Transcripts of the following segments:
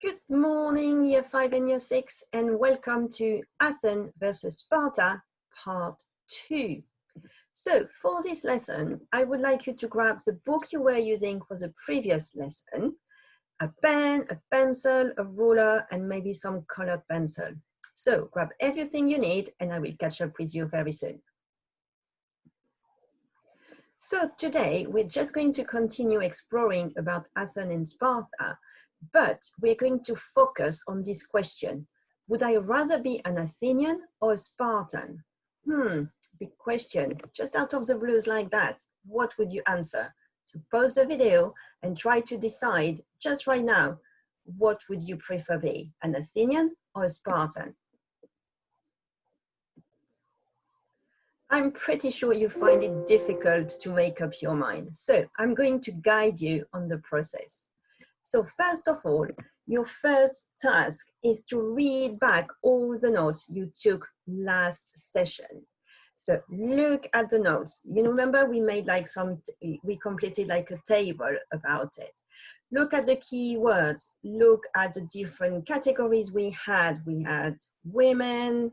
Good morning, Year 5 and Year 6, and welcome to Athens versus Sparta, Part 2. So, for this lesson, I would like you to grab the book you were using for the previous lesson, a pen, a pencil, a ruler, and maybe some colored pencil. So, grab everything you need, and I will catch up with you very soon. So, today, we're just going to continue exploring about Athens and Sparta, but we're going to focus on this question. Would I rather be an Athenian or a Spartan? Big question. Just out of the blues like that, what would you answer? So pause the video and try to decide just right now, what would you prefer be, an Athenian or a Spartan? I'm pretty sure you find it difficult to make up your mind. So I'm going to guide you on the process. So first of all, your first task is to read back all the notes you took last session. So look at the notes. You remember we made like we completed like a table about it. Look at the key words. Look at the different categories we had. We had women,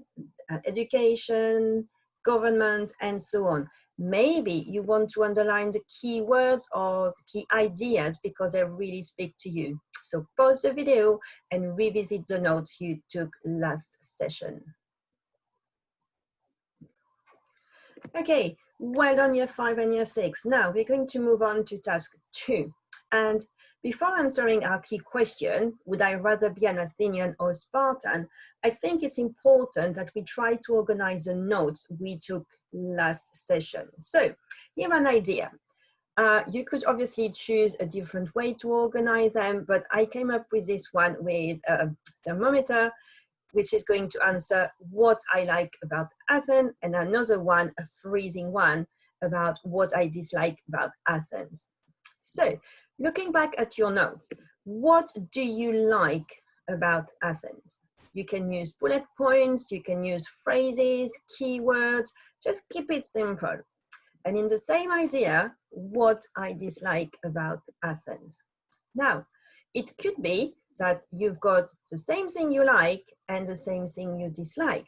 education, government, and so on. Maybe you want to underline the key words or the key ideas because they really speak to you. So pause the video and revisit the notes you took last session. Okay, well done Year 5 and Year 6. Now we're going to move on to task 2. And before answering our key question, would I rather be an Athenian or Spartan? I think it's important that we try to organize the notes we took last session. So here's an idea. You could obviously choose a different way to organize them, but I came up with this one with a thermometer, which is going to answer what I like about Athens, and another one, a freezing one, about what I dislike about Athens. So, looking back at your notes, what do you like about Athens? You can use bullet points, you can use phrases, keywords, just keep it simple. And in the same idea, what I dislike about Athens. Now, it could be that you've got the same thing you like and the same thing you dislike.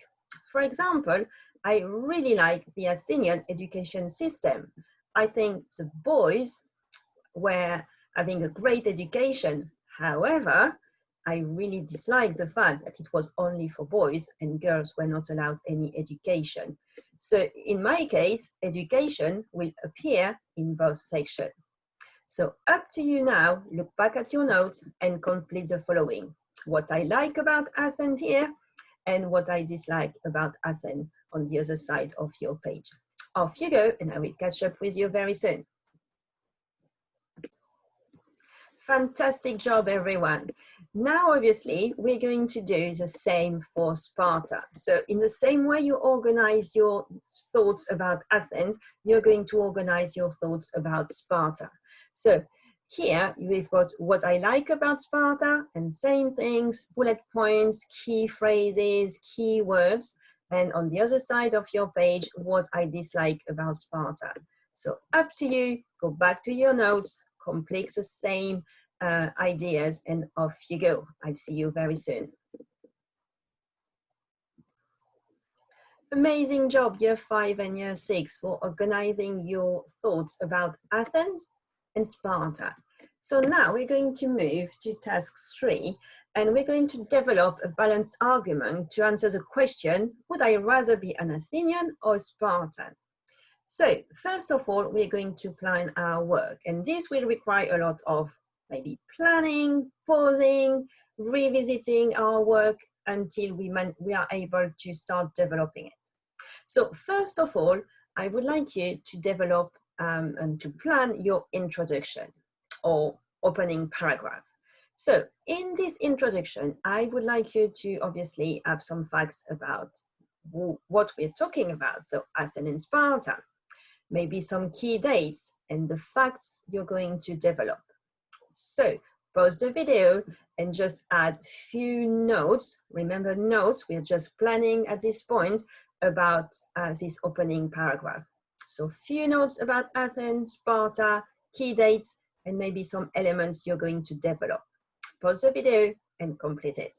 For example, I really like the Athenian education system. I think the boys were having a great education. However, I really dislike the fact that it was only for boys and girls were not allowed any education. So in my case, education will appear in both sections. So up to you now, look back at your notes and complete the following. What I like about Athens here and what I dislike about Athens on the other side of your page. Off you go, and I will catch up with you very soon. Fantastic job, everyone. Now, obviously, we're going to do the same for Sparta. So in the same way you organize your thoughts about Athens, you're going to organize your thoughts about Sparta. So here we've got what I like about Sparta and same things, bullet points, key phrases, key words, and on the other side of your page, what I dislike about Sparta. So up to you, go back to your notes, complete the same ideas, and off you go. I'll see you very soon. Amazing job, Year 5 and Year 6, for organizing your thoughts about Athens and Sparta. So now we're going to move to task 3, and we're going to develop a balanced argument to answer the question, would I rather be an Athenian or Spartan? So first of all, we're going to plan our work, and this will require a lot of maybe planning, pausing, revisiting our work until we are able to start developing it. So first of all, I would like you to develop and to plan your introduction or opening paragraph. So in this introduction, I would like you to obviously have some facts about what we're talking about, so Athens and Sparta, maybe some key dates and the facts you're going to develop. So pause the video and just add few notes. Remember, notes, we're just planning at this point about this opening paragraph. So few notes about Athens, Sparta, key dates, and maybe some elements you're going to develop. pause the video and complete it.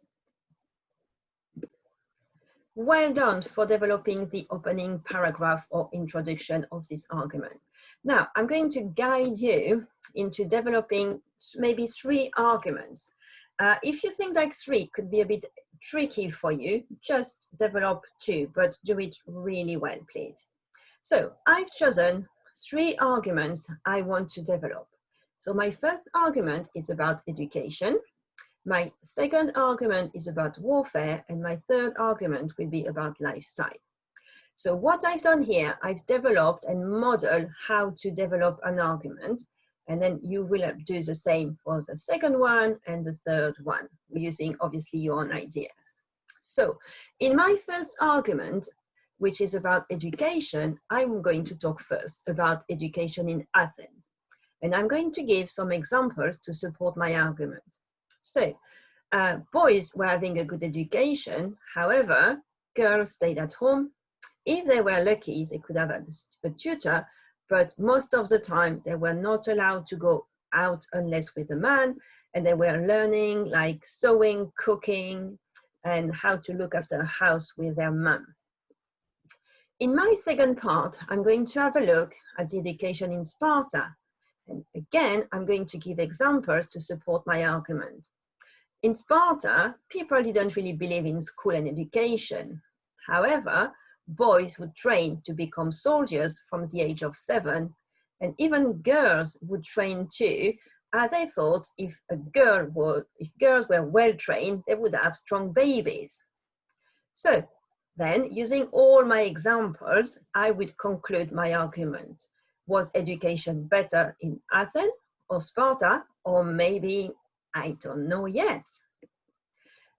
Well done for developing the opening paragraph or introduction of this argument. Now, I'm going to guide you into developing maybe 3 arguments. If you think like 3 could be a bit tricky for you, just develop 2, but do it really well, please. So I've chosen 3 arguments I want to develop. So my first argument is about education. My second argument is about warfare, and my third argument will be about lifestyle. So what I've done here, I've developed and modeled how to develop an argument, and then you will do the same for the second one and the third one, using obviously your own ideas. So in my first argument, which is about education, I'm going to talk first about education in Athens, and I'm going to give some examples to support my argument. So, boys were having a good education. However, girls stayed at home. If they were lucky, they could have a tutor, but most of the time they were not allowed to go out unless with a man, and they were learning like sewing, cooking, and how to look after a house with their mum. In my second part, I'm going to have a look at the education in Sparta. And again, I'm going to give examples to support my argument. In Sparta, people didn't really believe in school and education. However, boys would train to become soldiers from the age of 7, and even girls would train too, as they thought if girls were well trained, they would have strong babies. So then, using all my examples, I would conclude my argument. Was education better in Athens or Sparta, or maybe I don't know yet?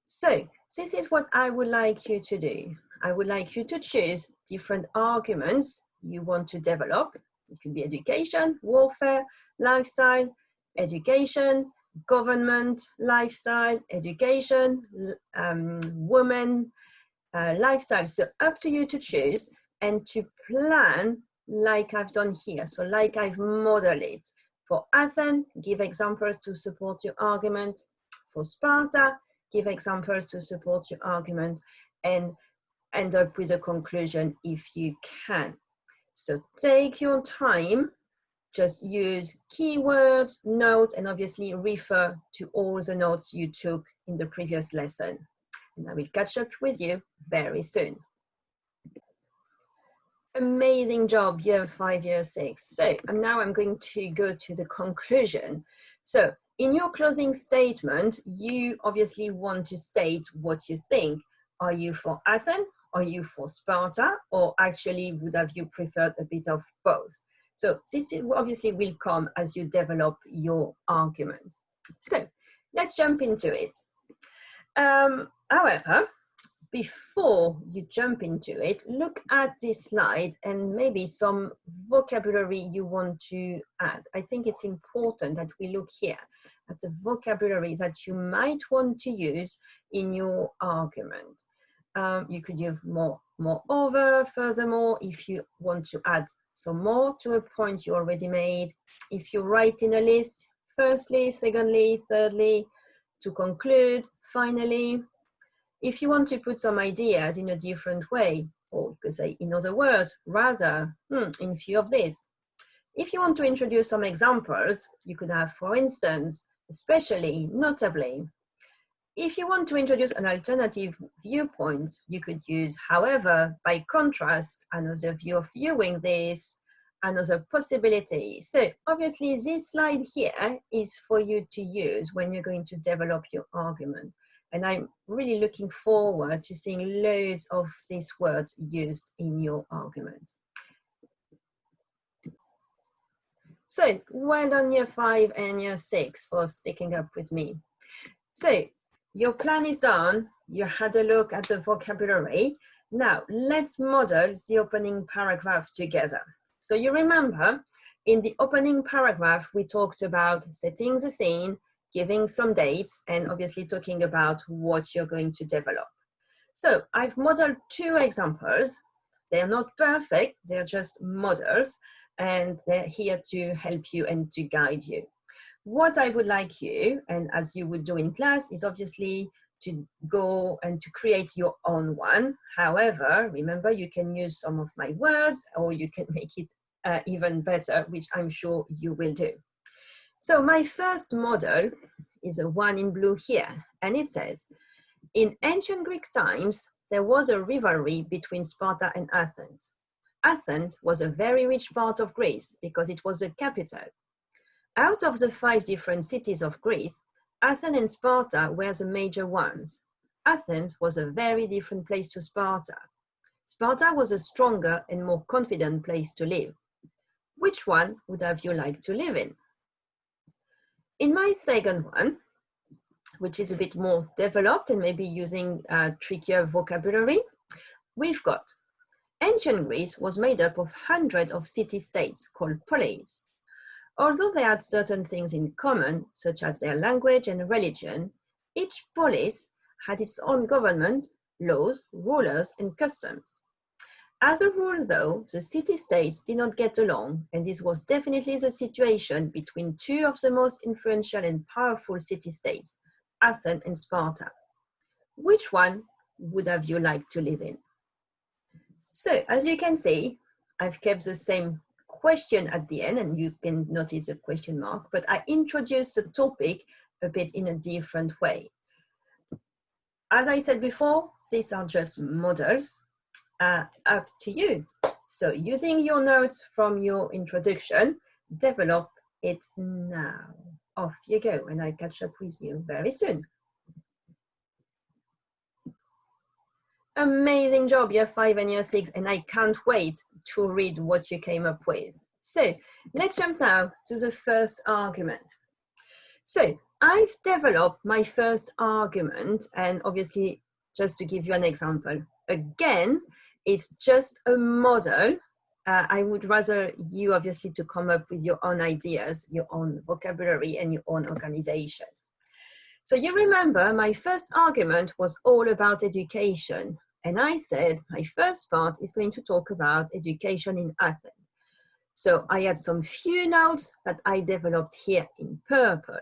So this is what I would like you to do. I would like you to choose different arguments you want to develop. It could be education, warfare, lifestyle, education, government, lifestyle, education, women, lifestyle. So up to you to choose and to plan like I've done here. So like I've modeled it. For Athens, give examples to support your argument. For Sparta, give examples to support your argument, and end up with a conclusion if you can. So take your time, just use keywords, note, and obviously refer to all the notes you took in the previous lesson. And I will catch up with you very soon. Amazing job, year 5, year 6. So now I'm going to go to the conclusion. So in your closing statement, you obviously want to state what you think. Are you for Athens? Are you for Sparta? Or actually would have you preferred a bit of both? So this obviously will come as you develop your argument. So let's jump into it. However, before you jump into it, look at this slide and maybe some vocabulary you want to add. I think it's important that we look here at the vocabulary that you might want to use in your argument. You could use moreover, furthermore, if you want to add some more to a point you already made. If you write in a list, firstly, secondly, thirdly, to conclude, finally. If you want to put some ideas in a different way, or you could say in other words, rather, in view of this. If you want to introduce some examples, you could have, for instance, especially, notably. If you want to introduce an alternative viewpoint, you could use, however, by contrast, another view of viewing this, another possibility. So obviously this slide here is for you to use when you're going to develop your argument. And I'm really looking forward to seeing loads of these words used in your argument. So well done year 5 and year 6 for sticking up with me. So your plan is done. You had a look at the vocabulary. Now let's model the opening paragraph together. So you remember in the opening paragraph, we talked about setting the scene, giving some dates, and obviously talking about what you're going to develop. So I've modeled 2 examples. They're not perfect, they're just models, and they're here to help you and to guide you. what I would like you, and as you would do in class, is obviously to go and to create your own one. However, remember, you can use some of my words, or you can make it even better, which I'm sure you will do. So my first model is the one in blue here, and it says, in ancient Greek times, there was a rivalry between Sparta and Athens. Athens was a very rich part of Greece because it was the capital. Out of the 5 different cities of Greece, Athens and Sparta were the major ones. Athens was a very different place to Sparta. Sparta was a stronger and more confident place to live. Which one would have you liked to live in? In my second one, which is a bit more developed and maybe using trickier vocabulary, we've got ancient Greece was made up of hundreds of city-states called polis. Although they had certain things in common, such as their language and religion, each polis had its own government, laws, rulers, and customs. As a rule, though, the city-states did not get along, and this was definitely the situation between 2 of the most influential and powerful city-states, Athens and Sparta. Which one would have you liked to live in? So, as you can see, I've kept the same question at the end, and you can notice a question mark, but I introduced the topic a bit in a different way. As I said before, these are just models, up to you. So using your notes from your introduction, develop it now. Off you go, and I'll catch up with you very soon. Amazing job, year 5 and year 6, and I can't wait to read what you came up with. So let's jump now to the first argument. So I've developed my first argument, and obviously, just to give you an example, again, it's just a model. I would rather you obviously to come up with your own ideas, your own vocabulary, and your own organization. So you remember my first argument was all about education. And I said my first part is going to talk about education in Athens. So I had some few notes that I developed here in purple.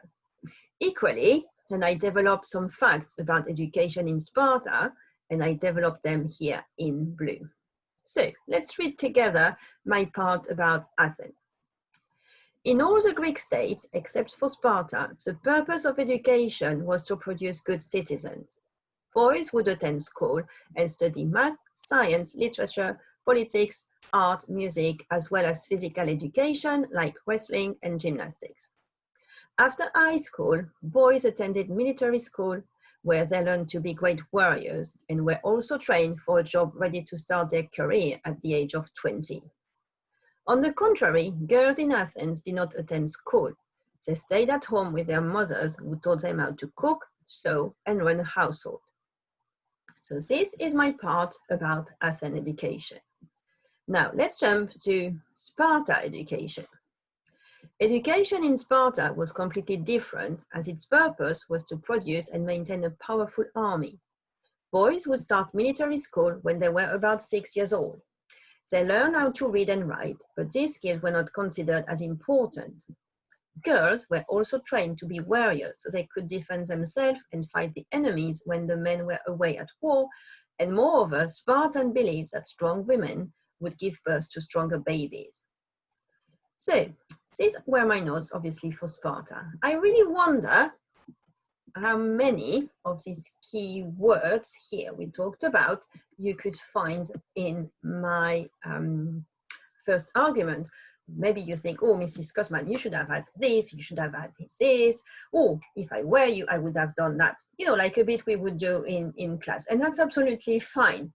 Equally, then I developed some facts about education in Sparta, and I developed them here in blue. So let's read together my part about Athens. In all the Greek states, except for Sparta, the purpose of education was to produce good citizens. Boys would attend school and study math, science, literature, politics, art, music, as well as physical education like wrestling and gymnastics. After high school, boys attended military school where they learned to be great warriors and were also trained for a job ready to start their career at the age of 20. On the contrary, girls in Athens did not attend school. They stayed at home with their mothers who taught them how to cook, sew, and run a household. So this is my part about Athens education. Now let's jump to Sparta education. Education in Sparta was completely different, as its purpose was to produce and maintain a powerful army. Boys would start military school when they were about 6 years old. They learned how to read and write, but these skills were not considered as important. Girls were also trained to be warriors, so they could defend themselves and fight the enemies when the men were away at war, and moreover, Spartan believed that strong women would give birth to stronger babies. So, these were my notes, obviously, for Sparta. I really wonder how many of these key words here we talked about you could find in my first argument. Maybe you think, oh, Mrs. Cosman, you should have had this, you should have had this. Oh, if I were you, I would have done that. You know, like a bit we would do in class. And that's absolutely fine.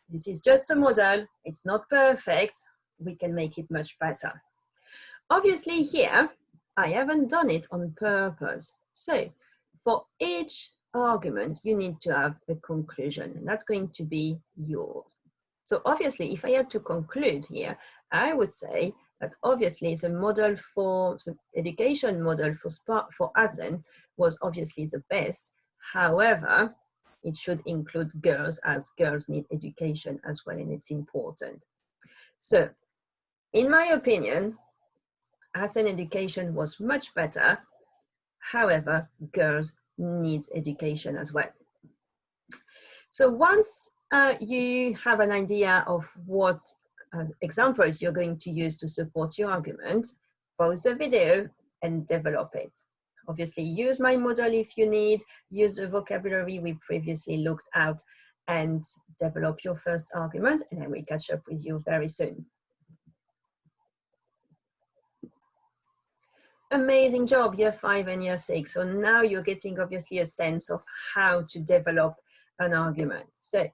This is just a model. It's not perfect. We can make it much better. Obviously here, I haven't done it on purpose. So for each argument, you need to have a conclusion, and that's going to be yours. So obviously, if I had to conclude here, I would say that obviously the model for the education model for Athens was obviously the best. However, it should include girls, as girls need education as well, and it's important. So in my opinion, Athens education was much better However, girls need education as well. So once you have an idea of what examples you're going to use to support your argument, pause the video and develop it. Obviously, use my model if you need, use the vocabulary we previously looked at, and develop your first argument, and I will catch up with you very soon. Amazing job, year 5 and year 6. So now you're getting obviously a sense of how to develop an argument. So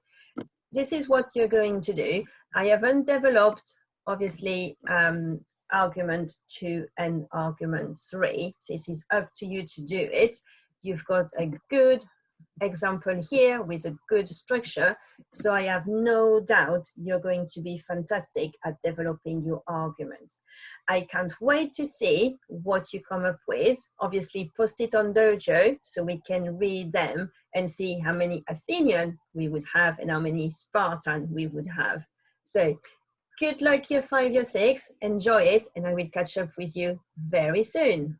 this is what you're going to do. I haven't developed obviously argument 2 and argument 3. This is up to you to do it. You've got a good example here with a good structure, so I have no doubt you're going to be fantastic at developing your argument. I can't wait to see what you come up with. Obviously, post it on Dojo so we can read them and see how many Athenian we would have and how many Spartan we would have. So good luck year 5, year 6, enjoy it, and I will catch up with you very soon.